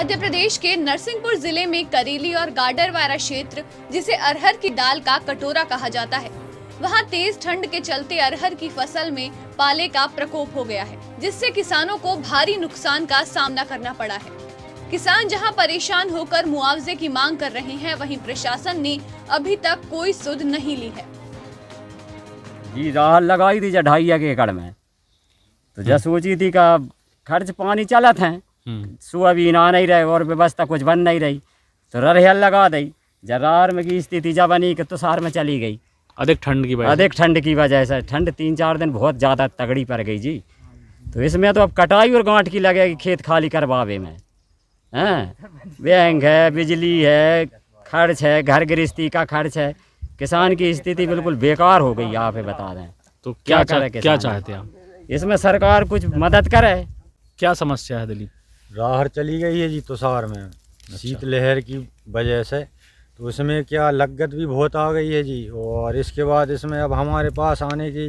मध्य प्रदेश के नरसिंहपुर जिले में करेली और गाडरवारा क्षेत्र, जिसे अरहर की दाल का कटोरा कहा जाता है, वहां तेज ठंड के चलते अरहर की फसल में पाले का प्रकोप हो गया है, जिससे किसानों को भारी नुकसान का सामना करना पड़ा है। किसान जहां परेशान होकर मुआवजे की मांग कर रहे हैं, वहीं प्रशासन ने अभी तक कोई सुध नहीं ली है। जी राहत लगाई थी 2.5 एकड़ में, तो जब सोची थी का खर्च पानी चलत है, सोयाबीन आ नहीं रहे और व्यवस्था कुछ बन नहीं रही, तो रहल लगा दी। जरार में की स्थिति जब बनी कि तुषार में चली गई अधिक ठंड की वजह से। ठंड 3-4 दिन बहुत ज़्यादा तगड़ी पड़ गई जी। तो इसमें तो अब कटाई और गांठ की लगेगी खेत खाली करवावे में। बैंक है, बिजली है, खर्च है, घर गृहस्थी का खर्च है। किसान की स्थिति बिल्कुल बेकार हो गई, आप बता दें। तो क्या चाहते हैं आप? इसमें सरकार कुछ मदद करे। क्या समस्या है दिलीप? राहर चली गई है जी तुषार में, शीतलहर की वजह से। तो उसमें क्या लागत भी बहुत आ गई है जी। और इसके बाद इसमें अब हमारे पास आने की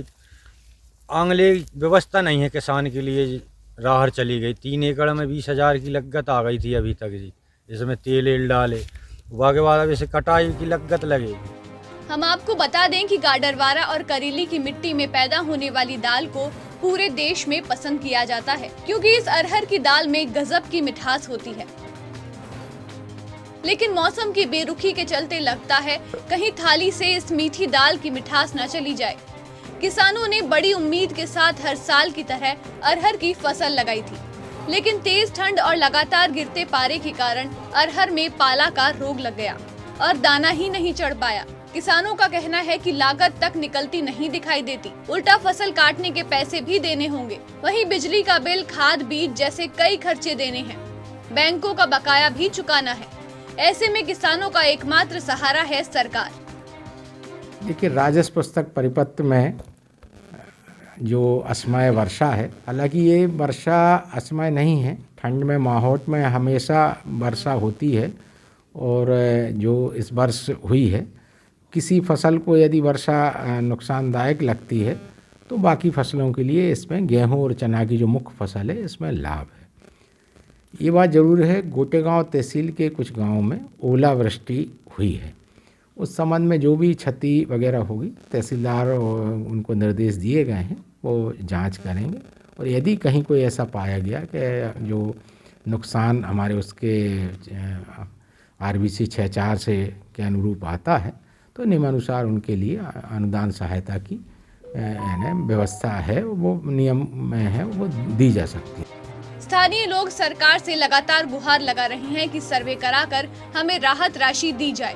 आंगले व्यवस्था नहीं है किसान के लिए जी। राहर चली गई, 3 एकड़ में 20,000 की लागत आ गई थी अभी तक जी। इसमें तेल डाले, उसके बाद अब इसे कटाई की लागत लगेगी। हम आपको बता दें कि गाडरवारा और करेली की मिट्टी में पैदा होने वाली दाल को पूरे देश में पसंद किया जाता है, क्योंकि इस अरहर की दाल में गजब की मिठास होती है। लेकिन मौसम की बेरुखी के चलते लगता है कहीं थाली से इस मीठी दाल की मिठास न चली जाए। किसानों ने बड़ी उम्मीद के साथ हर साल की तरह अरहर की फसल लगाई थी, लेकिन तेज ठंड और लगातार गिरते पारे के कारण अरहर में पाला का रोग लग गया और दाना ही नहीं चढ़ पाया। किसानों का कहना है कि लागत तक निकलती नहीं दिखाई देती, उल्टा फसल काटने के पैसे भी देने होंगे। वहीं बिजली का बिल, खाद, बीज जैसे कई खर्चे देने हैं। बैंकों का बकाया भी चुकाना है। ऐसे में किसानों का एकमात्र सहारा है सरकार। देखिए, राजस्व पुस्तक परिपत्र में जो असमय वर्षा है, हालांकि ये वर्षा असमय नहीं है। ठंड में माहौल में हमेशा वर्षा होती है, और जो इस वर्ष हुई है, किसी फसल को यदि वर्षा नुकसानदायक लगती है तो बाकी फसलों के लिए इसमें गेहूं और चना की जो मुख्य फसल है, इसमें लाभ है। ये बात ज़रूर है, गोटेगांव तहसील के कुछ गांवों में ओलावृष्टि हुई है। उस संबंध में जो भी क्षति वगैरह होगी, तहसीलदार उनको निर्देश दिए गए हैं, वो जांच करेंगे। और यदि कहीं कोई ऐसा पाया गया कि जो नुकसान हमारे उसके RBC 6.4 से के अनुरूप आता है, तो नियमानुसार उनके लिए अनुदान सहायता की व्यवस्था है, वो नियम में है, वो दी जा सकती है। स्थानीय लोग सरकार से लगातार गुहार लगा रहे हैं कि सर्वे कराकर हमें राहत राशि दी जाए,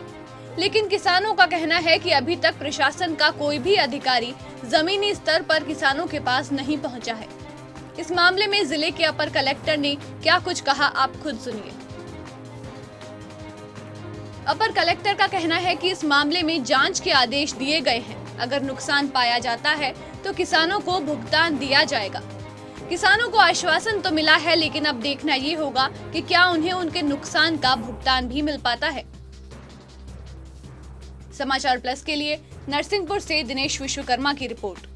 लेकिन किसानों का कहना है कि अभी तक प्रशासन का कोई भी अधिकारी जमीनी स्तर पर किसानों के पास नहीं पहुंचा है। इस मामले में जिले के अपर कलेक्टर ने क्या कुछ कहा, आप खुद सुनिए। अपर कलेक्टर का कहना है कि इस मामले में जांच के आदेश दिए गए हैं। अगर नुकसान पाया जाता है तो किसानों को भुगतान दिया जाएगा। किसानों को आश्वासन तो मिला है, लेकिन अब देखना ये होगा कि क्या उन्हें उनके नुकसान का भुगतान भी मिल पाता है। समाचार प्लस के लिए नरसिंहपुर से दिनेश विश्वकर्मा की रिपोर्ट।